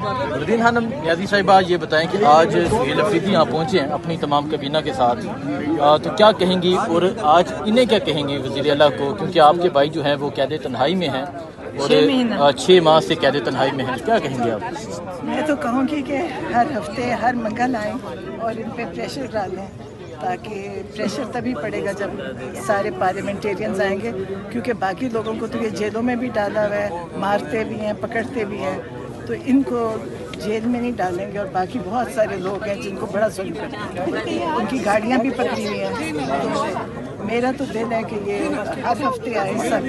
नूरुद्दीन खानम नियाज़ी साहिबा, ये बताएं कि आज सुहेल अफरीदी यहाँ पहुँचे हैं अपनी तमाम कबीना के साथ, तो क्या कहेंगी और आज इन्हें क्या कहेंगी वज़ीर आला को, क्योंकि आपके भाई जो हैं वो कैद तन्हाई में हैं और 6 माह से कैद तन्हाई में हैं, क्या कहेंगे आप? मैं तो कहूँगी कि हर हफ्ते हर मंगल आएँ और इन पे प्रेशर डालें, ताकि प्रेशर तभी पड़ेगा जब सारे पार्लियामेंटेरियंस आएंगे, क्योंकि बाकी लोगों को तो ये जेलों में भी डाला हुआ है, मारते भी हैं, पकड़ते भी हैं, तो इनको जेल में नहीं डालेंगे। और बाकी बहुत सारे लोग हैं जिनको बड़ा जुल्म करते हैं, उनकी गाड़ियाँ भी पकड़ी हुई हैं। तो मेरा तो दिल है कि ये हर हफ्ते आए सब।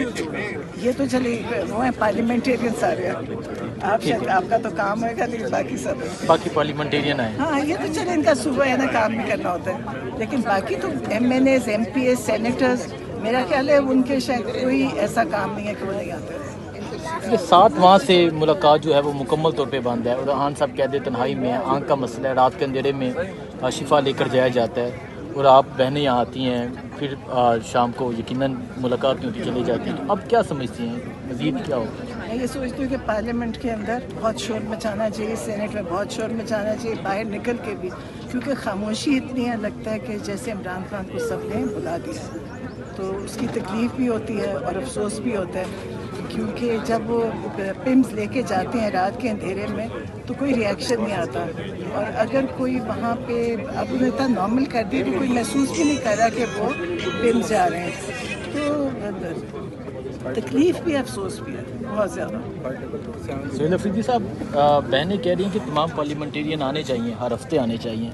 ये तो चले वो हैं पार्लियामेंटेरियन सारे, आप शायद आपका तो काम होगा, लेकिन बाकी सब बाकी पार्लियामेंटेरियन आए। हाँ, ये तो चले इनका सुबह है ना, काम भी करना होता है, लेकिन बाकी तो MNAs, MPs, सेनेटर्स, मेरा ख्याल है उनके शायद कोई ऐसा काम नहीं है कि वो नहीं आते। 7 माह से मुलाकात जो है वो मुकम्मल तौर पे बंद है और खान साहब कैद तन्हाई में है, आँख का मसला है, रात के अंधेरे में शिफा लेकर जाया जाता है और आप बहनें यहाँ आती हैं, फिर शाम को यकीनन मुलाकात नहीं होती, चली जाती हैं। अब क्या समझती हैं मज़ीद क्या हो? मैं ये सोचती हूँ कि पार्लियामेंट के अंदर बहुत शोर मचाना चाहिए, सेनेट में बहुत शोर मचाना चाहिए, बाहर निकल के भी, क्योंकि खामोशी इतनी है, लगता है कि जैसे इमरान खान को सब ने बुला दिया, तो उसकी तकलीफ़ भी होती है और अफसोस भी होता है, क्योंकि जब वो पिम्स लेके जाते हैं रात के अंधेरे में तो कोई रिएक्शन नहीं आता, और अगर कोई वहाँ पे अब उन्हें इतना नॉर्मल कर दिया कि कोई महसूस भी नहीं कर रहा कि वो पिम्स जा रहे हैं, तो तकलीफ़ भी अफसोस भी है बहुत ज़्यादा। सुहेल अफरीदी साहब, बहनें कह रही हैं कि तमाम पार्लियामेंटेरियन आने चाहिए, हर हफ्ते आने चाहिए,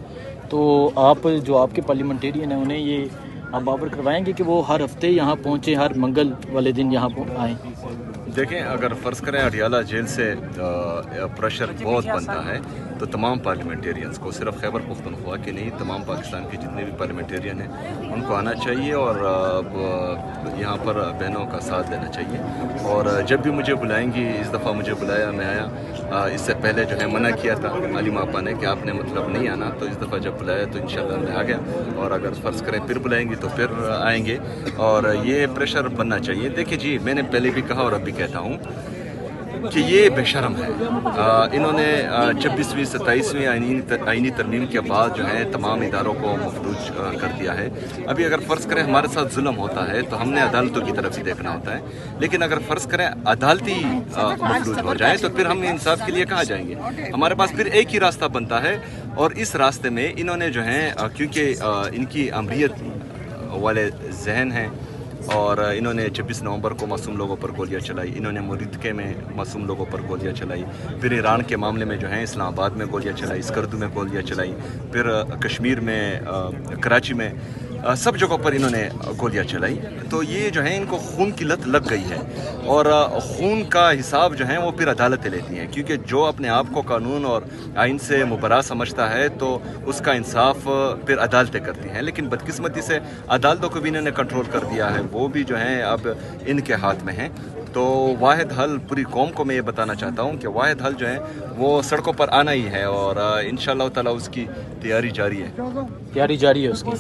तो आप जो आपके पार्लियामेंटेरियन हैं उन्हें ये आप बाबर करवाएंगे कि वो हर हफ्ते यहाँ पहुँचे, हर मंगल वाले दिन यहाँ आएँ? देखें, अगर फ़र्ज़ करें अडियाला जेल से प्रेशर बहुत बनता है तो तमाम पार्लियामेंटेरियंस को, सिर्फ खैबर पख्तूनख्वा के नहीं, तमाम पाकिस्तान के जितने भी पार्लियामेंटेरियन हैं उनको आना चाहिए और यहाँ पर बहनों का साथ देना चाहिए। और जब भी मुझे बुलाएंगी, इस दफ़ा मुझे बुलाया, मैं आया। इससे पहले जो है मना किया था अलीमा आपा ने कि आपने मतलब नहीं आना, तो इस दफ़ा जब बुलाया तो इंशाल्लाह मैं आ गया, और अगर फ़र्ज़ करें फिर बुलाएंगी तो फिर आएंगे, और ये प्रेशर बनना चाहिए। देखिए जी, मैंने पहले भी कहा और अब भी कहता हूँ कि ये बेशरम है। इन्होंने 26वीं 27वीं आइनी तरमीम के बाद जो है तमाम इदारों को मफलूज कर दिया है। अभी अगर फ़र्ज़ करें हमारे साथ जुल्म होता है तो हमने अदालतों की तरफ ही देखना होता है, लेकिन अगर फ़र्ज़ करें अदालती मफलूज हो जाए तो फिर हम इंसाफ के लिए कहाँ जाएंगे? हमारे पास फिर एक ही रास्ता बनता है, और इस रास्ते में इन्होंने जो है, क्योंकि इनकी अमरीत वाले जहन हैं, और इन्होंने 26 नवंबर को मासूम लोगों पर गोलियां चलाई, इन्होंने मुरीदके में मासूम लोगों पर गोलियां चलाई, फिर ईरान के मामले में जो है इस्लामाबाद में गोलियां चलाई, स्कर्दू में गोलियां चलाई, फिर कश्मीर में, कराची में, सब जगहों पर इन्होंने गोलियां चलाई। तो ये जो है इनको खून की लत लग गई है, और खून का हिसाब जो है वो फिर अदालतें लेती हैं, क्योंकि जो अपने आप को कानून और आइन से मुबर्रा समझता है तो उसका इंसाफ फिर अदालतें करती हैं। लेकिन बदकिस्मती से अदालतों को भी इन्होंने कंट्रोल कर दिया है, वो भी जो है अब इनके हाथ में है। तो वाहिद हल, पूरी कौम को मैं ये बताना चाहता हूँ कि वाहिद हल जो है वो सड़कों पर आना ही है, और इंशाअल्लाह ताला उसकी तैयारी जारी है उसकी।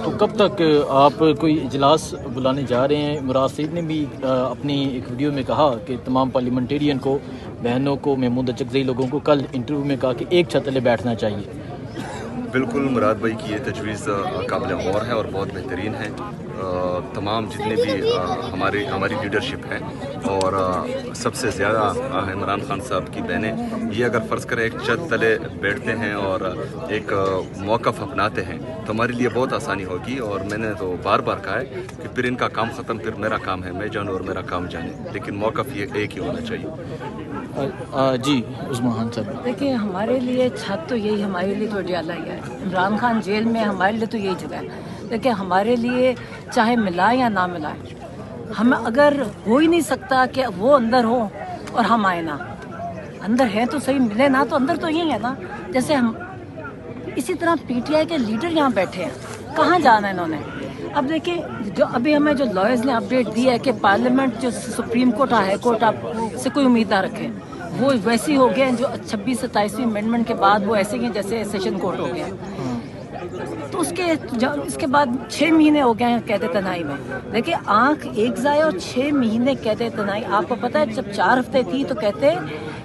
तो कब तक आप कोई इजलास बुलाने जा रहे हैं? मुराद सईद ने भी अपनी एक वीडियो में कहा कि तमाम पार्लियामेंटेरियन को, बहनों को, महमूद अचकज़ई लोगों को कल इंटरव्यू में कहा कि एक छत तले बैठना चाहिए। बिल्कुल, मुराद भाई की ये तजवीज़ काबिल गौर है और बहुत बेहतरीन है। तमाम जितने भी हमारी लीडरशिप है, और सबसे ज़्यादा इमरान खान साहब की बहनें, ये अगर फ़र्ज़ करें एक छत तले बैठते हैं और एक मौक़िफ़ अपनाते हैं तो हमारे लिए बहुत आसानी होगी। और मैंने तो बार बार कहा है कि फिर इनका काम ख़त्म, फिर मेरा काम है, मैं जानूँ और मेरा काम जाने, लेकिन मौक़िफ़ ये एक ही होना चाहिए। जी उस्मान खान साहब, देखिए, हमारे लिए छत तो यही, हमारे लिए तो अडियाला ही है। इमरान खान जेल में, हमारे लिए तो यही जगह है। देखिए, हमारे लिए चाहे मिलाए या ना मिलाए, हम अगर हो ही नहीं सकता कि वो अंदर हो और हम आए ना, अंदर हैं तो सही, मिले ना तो अंदर तो यही है ना। जैसे हम इसी तरह PTI के लीडर यहाँ बैठे हैं, कहाँ जाना है इन्होंने? अब देखिए, जो अभी हमें जो लॉयर्स ने अपडेट दी है कि पार्लियामेंट, जो सुप्रीम कोर्ट, हाई कोर्ट, आप से कोई उम्मीद ना रखें, वो वैसे ही हो गए जो 26-27वीं अमेंडमेंट के बाद वो ऐसे ही जैसे सेशन कोर्ट हो गया। تو اس کے بعد 6 مہینے ہو گئے ہیں قید تنہائی میں. دیکھیے آنکھ ایک ضائع اور 6 مہینے قید تنہائی. آپ کو پتہ ہے جب 4 ہفتے تھی تو کہتے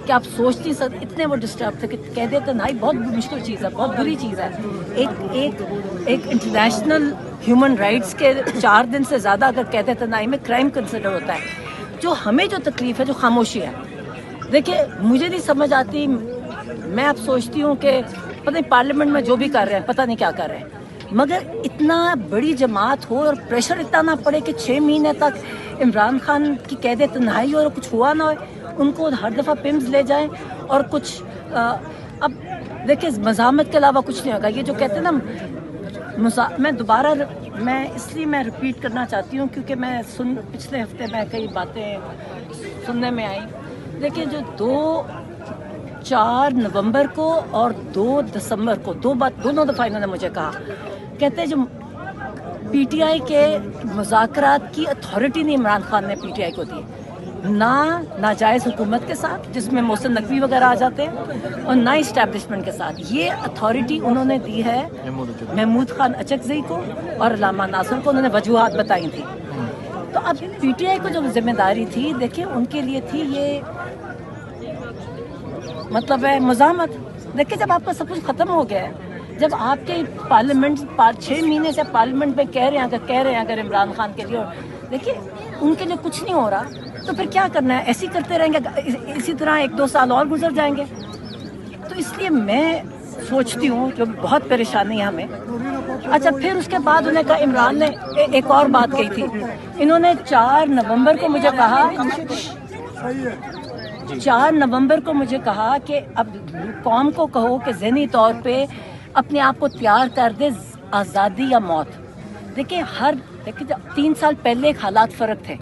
کہ آپ سوچ نہیں سکتے اتنے وہ ڈسٹرب تھے کہ قید تنہائی بہت مشکل چیز ہے, بہت بری چیز ہے. ایک انٹرنیشنل ہیومن رائٹس کے 4 دن سے زیادہ اگر قید تنہائی میں کرائم کنسیڈر ہوتا ہے. جو ہمیں جو تکلیف ہے جو خاموشی ہے, دیکھیے مجھے نہیں سمجھ آتی. میں اب سوچتی ہوں کہ پتہ نہیں پارلیمنٹ میں جو بھی کر رہے ہیں پتہ نہیں کیا کر رہے ہیں, مگر اتنا بڑی جماعت ہو اور پریشر اتنا نہ پڑے کہ 6 مہینے تک عمران خان کی قید تنہائی اور کچھ ہوا نہ ہو, ان کو ہر دفعہ پمز لے جائیں اور کچھ. اب دیکھیں مزاحمت کے علاوہ کچھ نہیں ہوگا. یہ جو کہتے ہیں نا میں اس لیے میں ریپیٹ کرنا چاہتی ہوں کیونکہ میں پچھلے ہفتے میں کئی باتیں سننے میں آئیں. دیکھیں جو 4 نومبر کو اور 2 دسمبر کو دونوں دفعہ انہوں نے مجھے کہا, کہتے ہیں جو پی ٹی آئی کے مذاکرات کی اتھارٹی نہیں عمران خان نے پی ٹی آئی کو دی, نہ ناجائز حکومت کے ساتھ جس میں محسن نقوی وغیرہ آ جاتے ہیں اور نہ اسٹیبلشمنٹ کے ساتھ. یہ اتھارٹی انہوں نے دی ہے محمود خان اچکزئی کو اور علامہ ناصر کو. انہوں نے وجوہات بتائی تھی. تو اب پی ٹی آئی کو جو ذمہ داری تھی دیکھیں ان کے لیے تھی یہ مطلب ہے مزاحمت. دیکھیں جب آپ کا سب کچھ ختم ہو گیا ہے, جب آپ کے پارلیمنٹ 6 مہینے سے پارلیمنٹ میں کہہ رہے ہیں اگر عمران خان کے لیے, اور دیکھیے ان کے لیے کچھ نہیں ہو رہا تو پھر کیا کرنا ہے, ایسے ہی کرتے رہیں گے, اسی طرح 1-2 سال اور گزر جائیں گے. تو اس لیے میں سوچتی ہوں جو بہت پریشانی ہے ہمیں. اچھا پھر اس کے بعد انہیں کہا, عمران نے ایک اور بات کہی تھی, انہوں نے 4 نومبر کو مجھے کہا 4 نومبر کو مجھے کہا کہ اب قوم کو کہو کہ ذہنی طور پہ اپنے آپ کو تیار کر دے آزادی یا موت. دیکھیں 3 سال پہلے ایک حالات فرق تھے.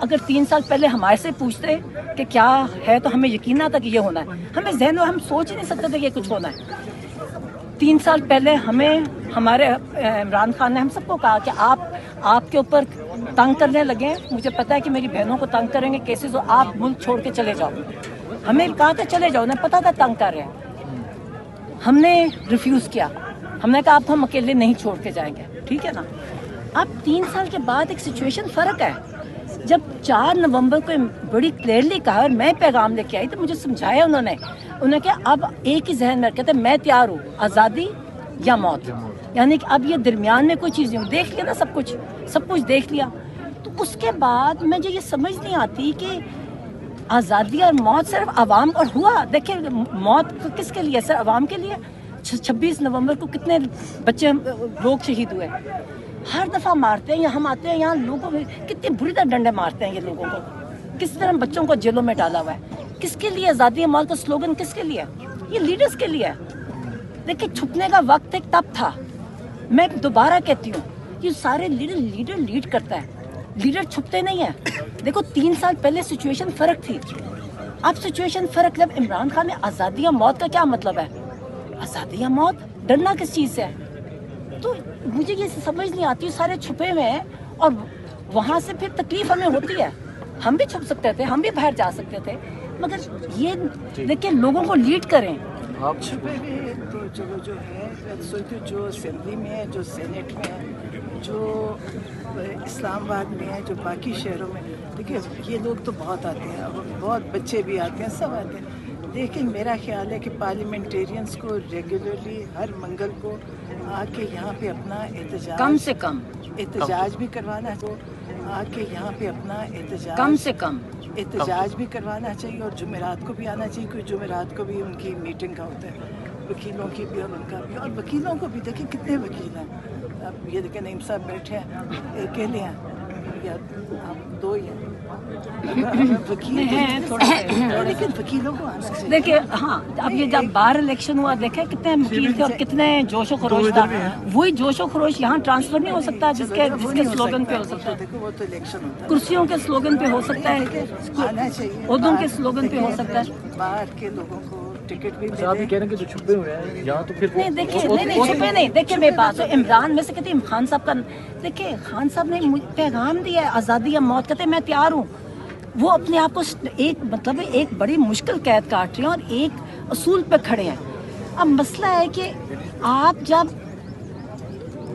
اگر 3 سال پہلے ہمارے سے پوچھتے کہ کیا ہے تو ہمیں یقین آتا کہ یہ ہونا ہے. ہمیں ذہن میں ہم سوچ ہی نہیں سکتے تھے کہ یہ کچھ ہونا ہے. 3 سال پہلے ہمارے عمران خان نے ہم سب کو کہا کہ آپ کے اوپر تنگ کرنے لگے, مجھے پتا ہے کہ میری بہنوں کو تنگ کریں گے کیسز, آپ ملک چھوڑ کے چلے جاؤ. ہمیں کہا کہ چلے جاؤ, انہیں پتا تھا تنگ کر رہے ہیں. ہم نے ریفیوز کیا, ہم نے کہا آپ ہم اکیلے نہیں چھوڑ کے جائیں گے, ٹھیک ہے نا. اب 3 سال کے بعد ایک سچویشن فرق ہے. جب 4 نومبر کو بڑی کلیئرلی کہا اور میں پیغام لے کے آئی تو مجھے سمجھایا انہوں نے کہ اب ایک ہی ذہن میں کہتے میں تیار ہوں, آزادی یا موت. یعنی کہ اب یہ درمیان میں کوئی چیز نہیں, دیکھ لیا نا سب کچھ دیکھ لیا. تو اس کے بعد مجھے یہ سمجھ نہیں آتی کہ آزادی اور موت صرف عوام اور ہوا. دیکھیں موت کس کے لیے, صرف عوام کے لیے. 26 نومبر کو کتنے بچے لوگ شہید ہوئے. ہر دفعہ مارتے ہیں, ہم آتے ہیں یہاں لوگوں میں کتنی بری طرح ڈنڈے مارتے ہیں یہ لوگوں کو, کس طرح بچوں کو جیلوں میں ڈالا ہوا ہے. کس کے لیے آزادی موت کا سلوگن کس کے لیے؟ یہ لیڈرز کے لیے. دیکھیں چھپنے کا وقت ایک تب تھا. میں دوبارہ کہتی ہوں یہ سارے لیڈر لیڈ کرتا ہے, لیڈر چھپتے نہیں ہیں. دیکھو 3 سال پہلے سچویشن فرق تھی, اب سچویشن فرق. جب عمران خان نے آزادی یا موت کا کیا مطلب ہے, آزادی یا موت, ڈرنا کس چیز سے ہے؟ تو مجھے یہ سمجھ نہیں آتی, سارے چھپے ہوئے ہیں اور وہاں سے پھر تکلیف ہمیں ہوتی ہے. ہم بھی چھپ سکتے تھے, ہم بھی باہر جا سکتے تھے, مگر یہ دیکھیں لوگوں کو لیڈ کریں. آپ چھپے ہوئے تو چلو جو ہے جو اسمبلی میں ہے, جو سینٹ میں ہے, جو اسلام آباد میں ہے, جو باقی شہروں میں, دیکھیے یہ لوگ تو بہت آتے ہیں, بہت بچے بھی آتے ہیں, سب آتے ہیں. لیکن میرا خیال ہے کہ پارلیمنٹیرینس کو ریگولرلی ہر منگل کو آ کے یہاں پہ اپنا احتجاج کم سے کم احتجاج بھی کروانا چاہیے, آ کے یہاں پہ اپنا احتجاج کم سے کم احتجاج بھی کروانا چاہیے. اور جمعرات کو بھی آنا چاہیے, کیونکہ جمعرات کو بھی ان کی میٹنگ کا ہوتا ہے, وکیلوں کی بھی اور ان کا بھی. اور وکیلوں کو بھی دیکھیں کتنے وکیل ہیں. اب یہ دیکھیں نعیم صاحب بیٹھے ہیں, اکیلے ہیں یا آپ 2 ہی ہیں, وکیل ہیں تھوڑے, لیکن وکیلوں کو آنا چاہیے. دیکھیں ہاں اب یہ جب باہر الیکشن ہوا دیکھیں کتنے وکیل تھے اور کتنے جوش و خروش تھا. وہی جوش و خروش یہاں ٹرانسفر نہیں ہو سکتا جس کے سلوگن پہ ہو سکتا ہے, دیکھو وہ تو الیکشن ہوتا ہے, کرسیوں کے سلوگن پہ ہو سکتا ہے, آنا چاہیے. عہدوں کے سلوگن پہ ہو سکتا ہے. باہر کے لوگوں کو ٹکٹ بھی آپ یہ کہہ رہے ہیں کہ جو چھپے ہوئے ہیں یہاں تو پھر نہیں دیکھیے نہیں چھپے نہیں. دیکھیں میری بات ہے, عمران میں سے کہتے ہیں خان صاحب کا, دیکھیں خان صاحب نے پیغام دیا ہے آزادی یا موت, کہتے ہیں میں تیار ہوں. وہ اپنے آپ کو ایک مطلب ایک بڑی مشکل قید کاٹ رہے ہیں اور ایک اصول پہ کھڑے ہیں. اب مسئلہ ہے کہ آپ جب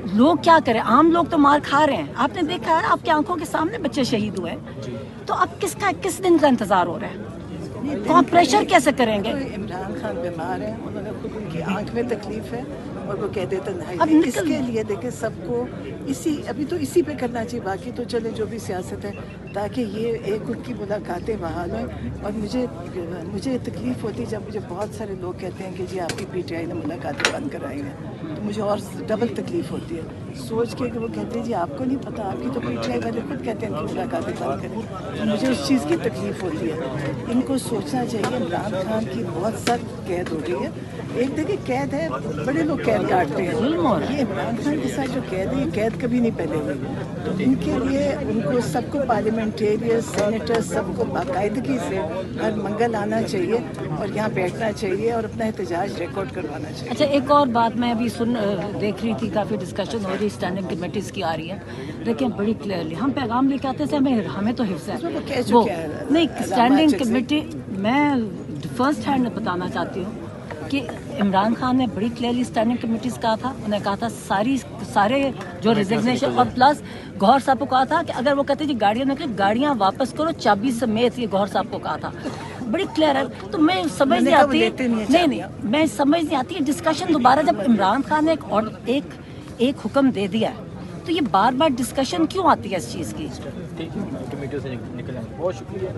लोग क्या करें, आम लोग तो मार खा रहे हैं, आपने देखा है, आपकी आंखों के सामने बच्चे शहीद हुए हैं, तो अब किस दिन का इंतजार हो रहा है, कौन प्रेशर कैसे करेंगे? तो इमरान खान बीमार हैं, उन्होंने खुद उनकी आंख में तकलीफ है और वो कहते अब तन्हाई निकल- इसके लिए देखे सबको अभी तो इसी पे करना चाहिए, बाकी तो चले जो भी सियासत है, ताकि ये एक उनकी मुलाकातें बहाल हों। और मुझे तकलीफ होती है जब मुझे बहुत सारे लोग कहते हैं कि जी आपकी पीटीआई ने मुलाकातें बंद कराई हैं, तो मुझे और डबल तकलीफ होती है सोच के कि वो कहते हैं जी आपको नहीं पता, आपकी तो पीटीआई वाले खुद कहते हैं कि मुलाकातें बंद करें, तो मुझे उस चीज़ की तकलीफ होती है। इनको सोचना चाहिए, इमरान खान की बहुत सख्त कैद हो रही है। एक देखिए कैद है, बड़े लोग कैद काटते हैं, ये इमरान खान के साथ जो कैद है, ये कैद कभी नहीं पहले हुई, तो इनके लिए उनको सबको पार्लियामेंटेरियन सेनेटर सबको बाकायदगी से हर मंगल आना चाहिए और यहाँ बैठना चाहिए और अपना एहतजाज रिकॉर्ड करवाना चाहिए। अच्छा, एक और बात मैं अभी देख रही थी, काफ़ी डिस्कशन हो रही, स्टैंडिंग कमेटीज़ की आ रही है, लेकिन बड़ी क्लियरली हम पैगाम लेके आते थे, हमें तो हिफ्ज़ उसमें वो कह है चुके हैं, नहीं, अलामा स्टैंडिंग अच्छे से। कमेटी, मैं फर्स्ट हैंड बताना चाहती हूँ कि इमरान खान ने बड़ी क्लियरली स्टैंडिंग कमेटीज़ कहा था, उन्होंने कहा था सारे जो रिजिग्नेशन, और प्लस गौहर साहब को कहा था कि अगर वो कहते जी गाड़ियाँ वापस करो चाबी समेत, ये गौहर साहब को कहा था, बड़ी क्लियर है। तो मैं समझ नहीं आती, नहीं मैं समझ नहीं आती डिस्कशन दोबारा, जब इमरान खान ने एक हुक्म दे दिया है तो ये बार बार डिस्कशन क्यों आती है इस चीज़ की? ठीक है, कमेटी से निकल जाएंगे। बहुत शुक्रिया।